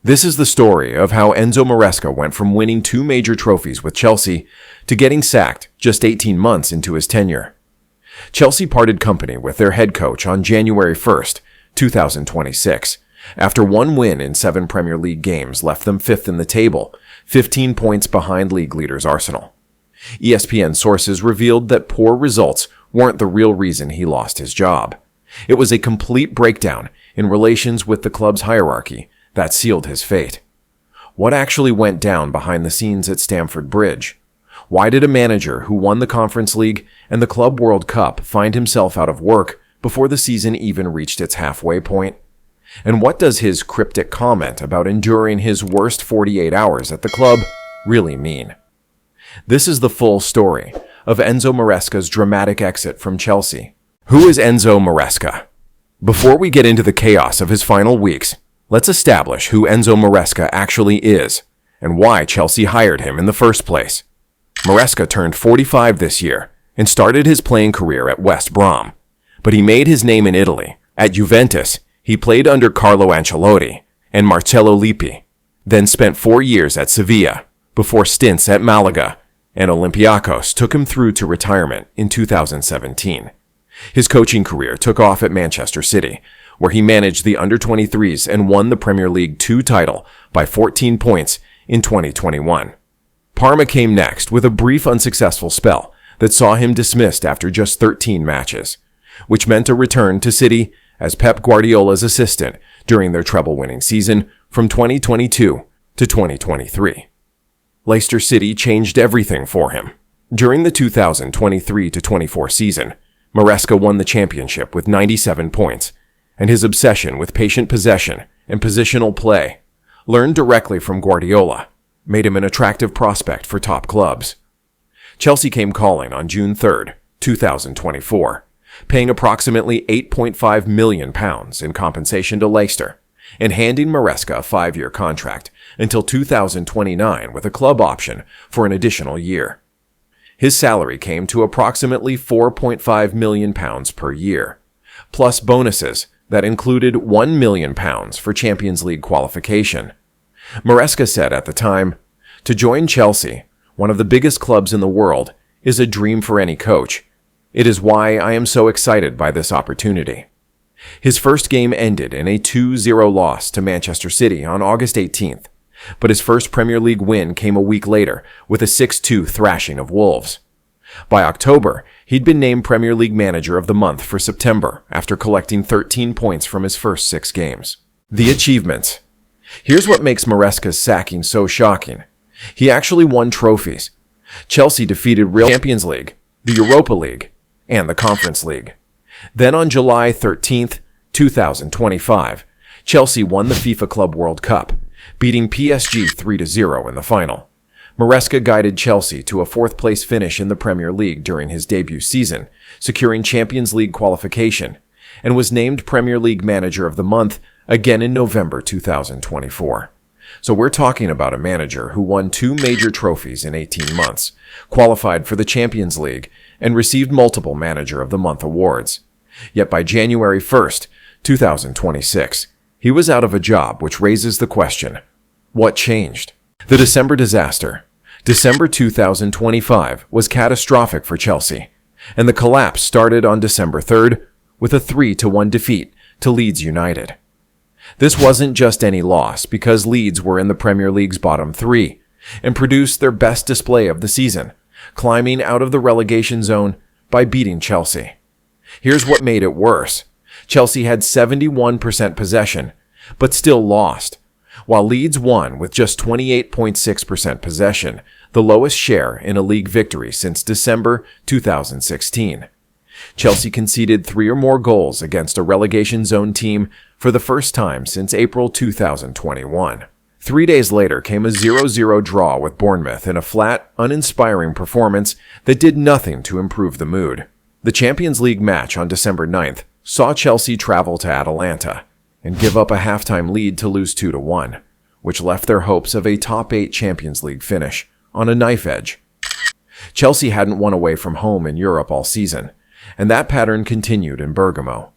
This is the story of how Enzo Maresca went from winning 2 major trophies with Chelsea to getting sacked just 18 months into his tenure. Chelsea parted company with their head coach on January 1st, 2026, after 1 win in 7 Premier League games left them 5th in the table, 15 points behind league leaders Arsenal. ESPN sources revealed that poor results weren't the real reason he lost his job. It was a complete breakdown in relations with the club's hierarchy that sealed his fate. What actually went down behind the scenes at Stamford Bridge? Why did a manager who won the Conference League and the Club World Cup find himself out of work before the season even reached its halfway point? And what does his cryptic comment about enduring his worst 48 hours at the club really mean? This is the full story of Enzo Maresca's dramatic exit from Chelsea. Who is Enzo Maresca? Before we get into the chaos of his final weeks, let's establish who Enzo Maresca actually is and why Chelsea hired him in the first place. Maresca turned 45 this year and started his playing career at West Brom, but he made his name in Italy. At Juventus, he played under Carlo Ancelotti and Marcello Lippi, then spent 4 years at Sevilla before stints at Malaga, and Olympiacos took him through to retirement in 2017. His coaching career took off at Manchester City, where he managed the under-23s and won the Premier League 2 title by 14 points in 2021. Parma came next with a brief unsuccessful spell that saw him dismissed after just 13 matches, which meant a return to City as Pep Guardiola's assistant during their treble-winning season from 2022 to 2023. Leicester City changed everything for him. During the 2023-24 season, Maresca won the championship with 97 points, and his obsession with patient possession and positional play, learned directly from Guardiola, made him an attractive prospect for top clubs. Chelsea came calling on June 3, 2024, paying approximately £8.5 million in compensation to Leicester, and handing Maresca a 5-year contract until 2029 with a club option for an additional year. His salary came to approximately £4.5 million per year, plus bonuses that included £1 million for Champions League qualification. Maresca said at the time, "To join Chelsea, one of the biggest clubs in the world, is a dream for any coach. It is why I am so excited by this opportunity." His first game ended in a 2-0 loss to Manchester City on August 18th, but his first Premier League win came a week later with a 6-2 thrashing of Wolves. By October, he'd been named Premier League Manager of the Month for September after collecting 13 points from his first 6 games. The achievements. Here's what makes Maresca's sacking so shocking. He actually won trophies. Chelsea defeated Real Champions League, the Europa League, and the Conference League. Then on July 13th, 2025, Chelsea won the FIFA Club World Cup, beating PSG 3-0 in the final. Maresca guided Chelsea to a 4th-place finish in the Premier League during his debut season, securing Champions League qualification, and was named Premier League Manager of the Month again in November 2024. So we're talking about a manager who won 2 major trophies in 18 months, qualified for the Champions League, and received multiple Manager of the Month awards. Yet by January 1st, 2026, he was out of a job, which raises the question, what changed? The December disaster. December 2025 was catastrophic for Chelsea, and the collapse started on December 3rd with a 3-1 defeat to Leeds United. This wasn't just any loss because Leeds were in the Premier League's bottom 3 and produced their best display of the season, climbing out of the relegation zone by beating Chelsea. Here's what made it worse. Chelsea had 71% possession, but still lost, while Leeds won with just 28.6% possession, the lowest share in a league victory since December 2016. Chelsea conceded 3 or more goals against a relegation zone team for the first time since April 2021. 3 days later came a 0-0 draw with Bournemouth in a flat, uninspiring performance that did nothing to improve the mood. The Champions League match on December 9th saw Chelsea travel to Atalanta and give up a halftime lead to lose 2-1, which left their hopes of a top 8 Champions League finish on a knife edge. Chelsea hadn't won away from home in Europe all season, and that pattern continued in Bergamo.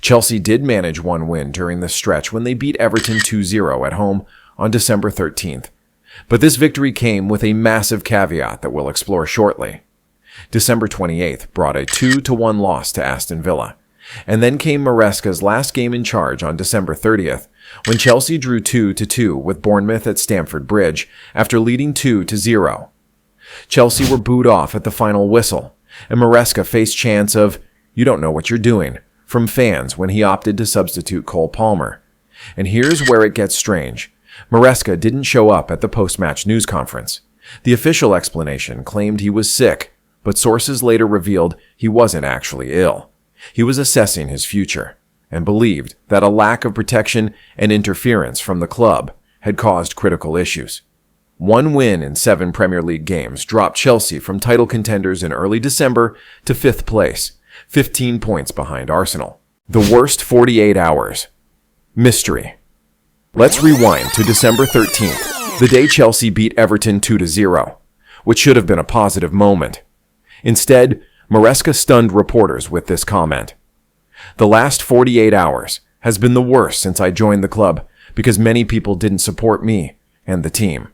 Chelsea did manage one win during this stretch when they beat Everton 2-0 at home on December 13th. But this victory came with a massive caveat that we'll explore shortly. December 28th brought a 2-1 loss to Aston Villa. And then came Maresca's last game in charge on December 30th, when Chelsea drew 2-2 with Bournemouth at Stamford Bridge after leading 2-0. Chelsea were booed off at the final whistle, and Maresca faced chants of, "You don't know what you're doing," from fans when he opted to substitute Cole Palmer. And here's where it gets strange. Maresca didn't show up at the post-match news conference. The official explanation claimed he was sick, but sources later revealed he wasn't actually ill. He was assessing his future, and believed that a lack of protection and interference from the club had caused critical issues. One win in 7 Premier League games dropped Chelsea from title contenders in early December to 5th place, 15 points behind Arsenal. The worst 48 hours. Mystery. Let's rewind to December 13th, the day Chelsea beat Everton 2-0, which should have been a positive moment. Instead, Maresca stunned reporters with this comment. "The last 48 hours has been the worst since I joined the club because many people didn't support me and the team."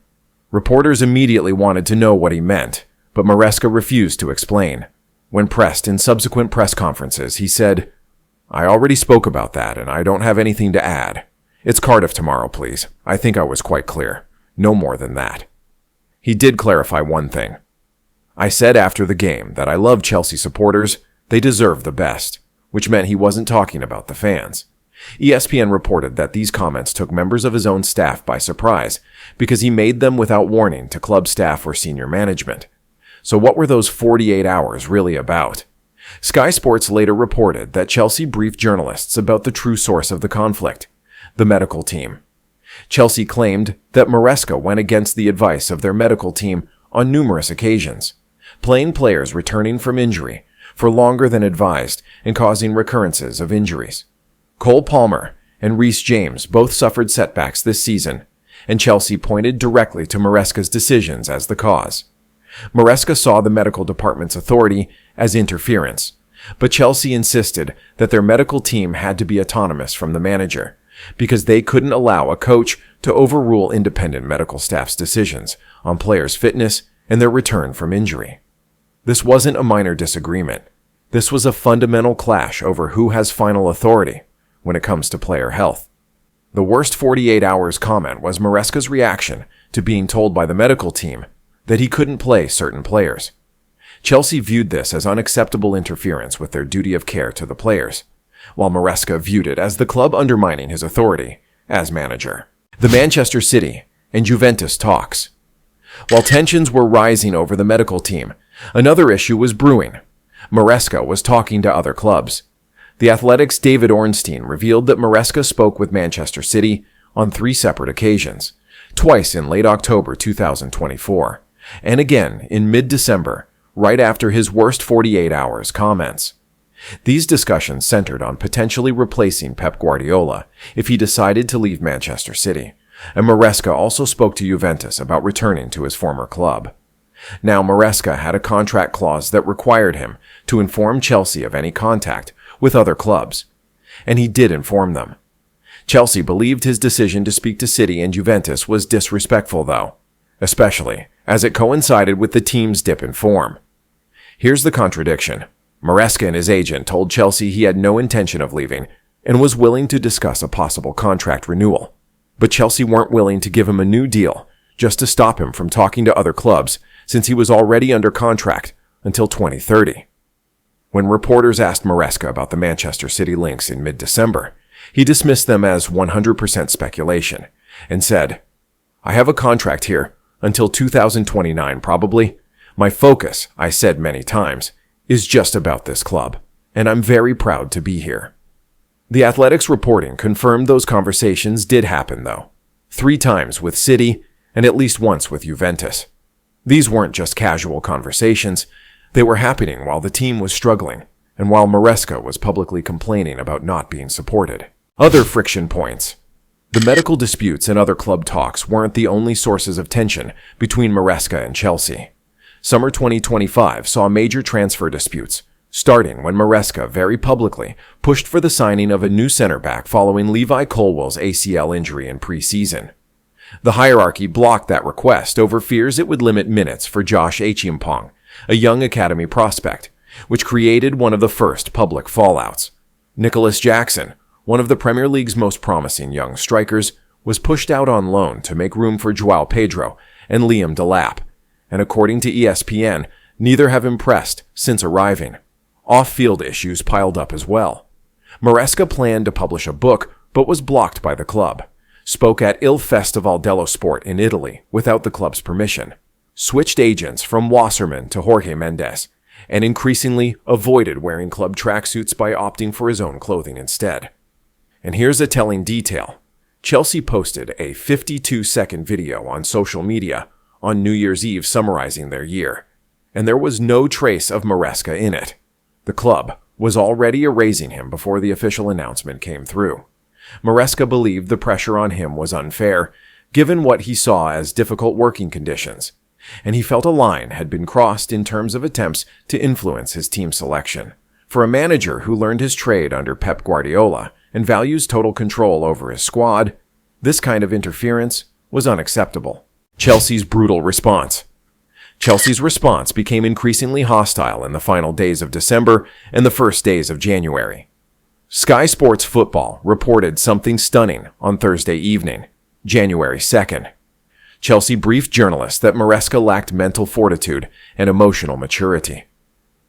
Reporters immediately wanted to know what he meant, but Maresca refused to explain. When pressed in subsequent press conferences, he said, "I already spoke about that and I don't have anything to add. It's Cardiff tomorrow, please. I think I was quite clear. No more than that." He did clarify one thing. "I said after the game that I love Chelsea supporters. They deserve the best," which meant he wasn't talking about the fans. ESPN reported that these comments took members of his own staff by surprise because he made them without warning to club staff or senior management. So what were those 48 hours really about? Sky Sports later reported that Chelsea briefed journalists about the true source of the conflict, the medical team. Chelsea claimed that Maresca went against the advice of their medical team on numerous occasions, playing players returning from injury for longer than advised and causing recurrences of injuries. Cole Palmer and Reece James both suffered setbacks this season, and Chelsea pointed directly to Maresca's decisions as the cause. Maresca saw the medical department's authority as interference, but Chelsea insisted that their medical team had to be autonomous from the manager, because they couldn't allow a coach to overrule independent medical staff's decisions on players' fitness and their return from injury. This wasn't a minor disagreement. This was a fundamental clash over who has final authority when it comes to player health. The worst 48 hours comment was Maresca's reaction to being told by the medical team that he couldn't play certain players. Chelsea viewed this as unacceptable interference with their duty of care to the players, while Maresca viewed it as the club undermining his authority as manager. The Manchester City and Juventus talks. While tensions were rising over the medical team, another issue was brewing. Maresca was talking to other clubs. The Athletic's David Ornstein revealed that Maresca spoke with Manchester City on 3 separate occasions, twice in late October 2024, and again in mid-December, right after his worst 48 hours comments. These discussions centered on potentially replacing Pep Guardiola if he decided to leave Manchester City, and Maresca also spoke to Juventus about returning to his former club. Now, Maresca had a contract clause that required him to inform Chelsea of any contact with other clubs, and he did inform them. Chelsea believed his decision to speak to City and Juventus was disrespectful, though, especially as it coincided with the team's dip in form. Here's the contradiction. Maresca and his agent told Chelsea he had no intention of leaving and was willing to discuss a possible contract renewal, but Chelsea weren't willing to give him a new deal just to stop him from talking to other clubs since he was already under contract until 2030. When reporters asked Maresca about the Manchester City links in mid-December, he dismissed them as 100% speculation and said, "I have a contract here until 2029 probably. My focus, I said many times, is just about this club, and I'm very proud to be here." The Athletic's reporting confirmed those conversations did happen, though, 3 times with City and at least once with Juventus. These weren't just casual conversations. They were happening while the team was struggling and while Maresca was publicly complaining about not being supported. Other friction points. The medical disputes and other club talks weren't the only sources of tension between Maresca and Chelsea. Summer 2025 saw major transfer disputes, starting when Maresca very publicly pushed for the signing of a new center back following Levi Colwell's ACL injury in preseason. The hierarchy blocked that request over fears it would limit minutes for Josh Achiampong, a young academy prospect, which created one of the first public fallouts. Nicholas Jackson, one of the Premier League's most promising young strikers, was pushed out on loan to make room for Joao Pedro and Liam Delap, and according to ESPN, neither have impressed since arriving. Off-field issues piled up as well. Maresca planned to publish a book, but was blocked by the club, spoke at Il Festival dello Sport in Italy without the club's permission, switched agents from Wasserman to Jorge Mendes, and increasingly avoided wearing club tracksuits by opting for his own clothing instead. And here's a telling detail. Chelsea posted a 52-second video on social media on New Year's Eve summarizing their year, and there was no trace of Maresca in it. The club was already erasing him before the official announcement came through. Maresca believed the pressure on him was unfair, given what he saw as difficult working conditions, and he felt a line had been crossed in terms of attempts to influence his team selection. For a manager who learned his trade under Pep Guardiola and values total control over his squad, this kind of interference was unacceptable. Chelsea's brutal response. Chelsea's response became increasingly hostile in the final days of December and the first days of January. Sky Sports Football reported something stunning on Thursday evening, January 2nd. Chelsea briefed journalists that Maresca lacked mental fortitude and emotional maturity.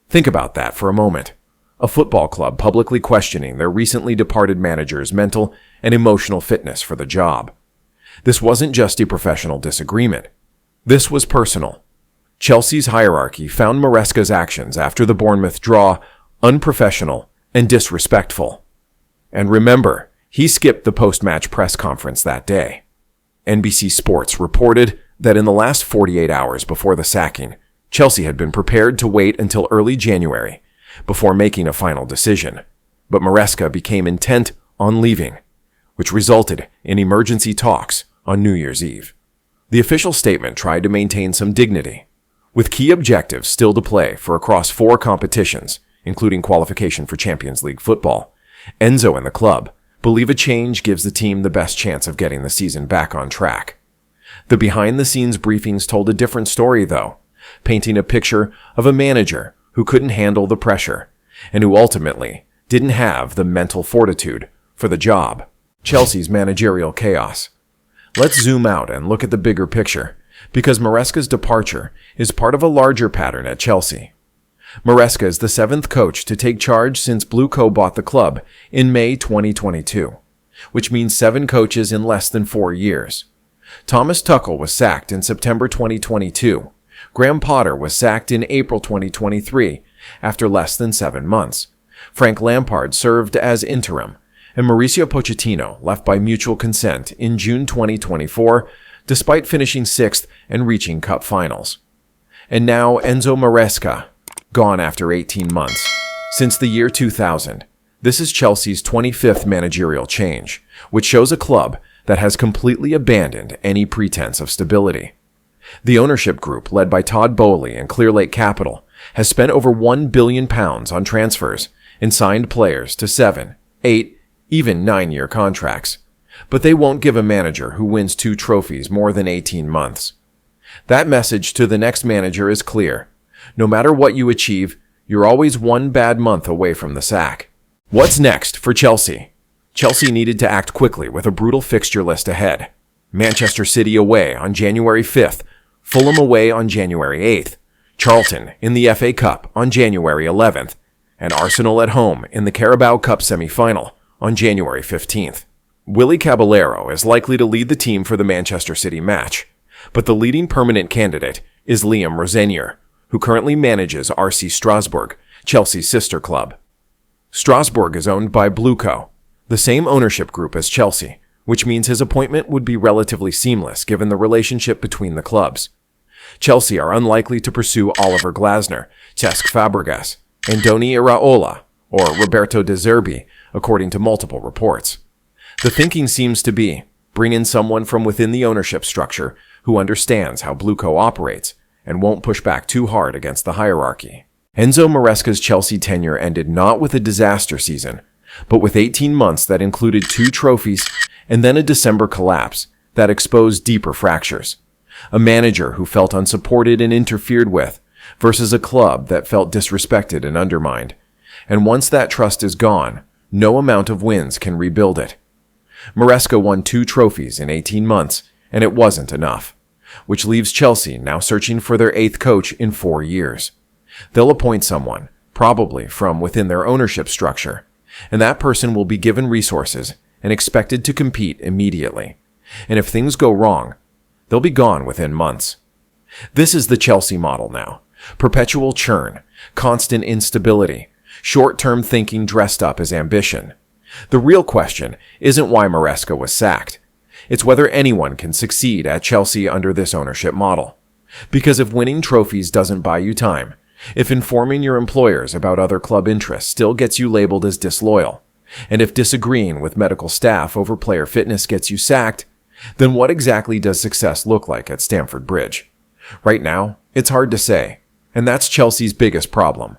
Think about that for a moment. A football club publicly questioning their recently departed manager's mental and emotional fitness for the job. This wasn't just a professional disagreement. This was personal. Chelsea's hierarchy found Maresca's actions after the Bournemouth draw unprofessional and disrespectful. And remember, he skipped the post-match press conference that day. NBC Sports reported that in the last 48 hours before the sacking, Chelsea had been prepared to wait until early January before making a final decision. But Maresca became intent on leaving, which resulted in emergency talks on New Year's Eve. The official statement tried to maintain some dignity, with key objectives still to play for across 4 competitions, including qualification for Champions League football. Enzo and the club believe a change gives the team the best chance of getting the season back on track. The behind-the-scenes briefings told a different story, though, painting a picture of a manager who couldn't handle the pressure and who ultimately didn't have the mental fortitude for the job. Chelsea's managerial chaos. Let's zoom out and look at the bigger picture, because Maresca's departure is part of a larger pattern at Chelsea. Maresca is the 7th coach to take charge since Blue Co bought the club in May 2022, which means 7 coaches in less than 4 years. Thomas Tuchel was sacked in September 2022. Graham Potter was sacked in April 2023 after less than 7 months. Frank Lampard served as interim, and Mauricio Pochettino left by mutual consent in June 2024, despite finishing 6th and reaching cup finals. And now Enzo Maresca, gone after 18 months. Since the year 2000, this is Chelsea's 25th managerial change, which shows a club that has completely abandoned any pretense of stability. The ownership group, led by Todd Boehly and Clearlake Capital, has spent over £1 billion on transfers and signed players to 7, 8, even 9-year contracts. But they won't give a manager who wins 2 trophies more than 18 months. That message to the next manager is clear. No matter what you achieve, you're always 1 bad month away from the sack. What's next for Chelsea? Chelsea needed to act quickly with a brutal fixture list ahead. Manchester City away on January 5th, Fulham away on January 8th, Charlton in the FA Cup on January 11th, and Arsenal at home in the Carabao Cup semi-final on January 15th. Willy Caballero is likely to lead the team for the Manchester City match, but the leading permanent candidate is Liam Rosenior, who currently manages RC Strasbourg, Chelsea's sister club. Strasbourg is owned by Blue Co, the same ownership group as Chelsea, which means his appointment would be relatively seamless given the relationship between the clubs. Chelsea are unlikely to pursue Oliver Glasner, Cesc Fabregas, Andoni Iraola, or Roberto De Zerbi, according to multiple reports. The thinking seems to be, bring in someone from within the ownership structure who understands how Blue Co operates and won't push back too hard against the hierarchy. Enzo Maresca's Chelsea tenure ended not with a disaster season, but with 18 months that included 2 trophies and then a December collapse that exposed deeper fractures. A manager who felt unsupported and interfered with versus a club that felt disrespected and undermined. And once that trust is gone, no amount of wins can rebuild it. Maresca won 2 trophies in 18 months, and it wasn't enough, which leaves Chelsea now searching for their 8th coach in 4 years. They'll appoint someone, probably from within their ownership structure, and that person will be given resources and expected to compete immediately. And if things go wrong, they'll be gone within months. This is the Chelsea model now. Perpetual churn, constant instability, short-term thinking dressed up as ambition. The real question isn't why Maresca was sacked. It's whether anyone can succeed at Chelsea under this ownership model. Because if winning trophies doesn't buy you time, if informing your employers about other club interests still gets you labeled as disloyal, and if disagreeing with medical staff over player fitness gets you sacked, then what exactly does success look like at Stamford Bridge? Right now, it's hard to say, and that's Chelsea's biggest problem.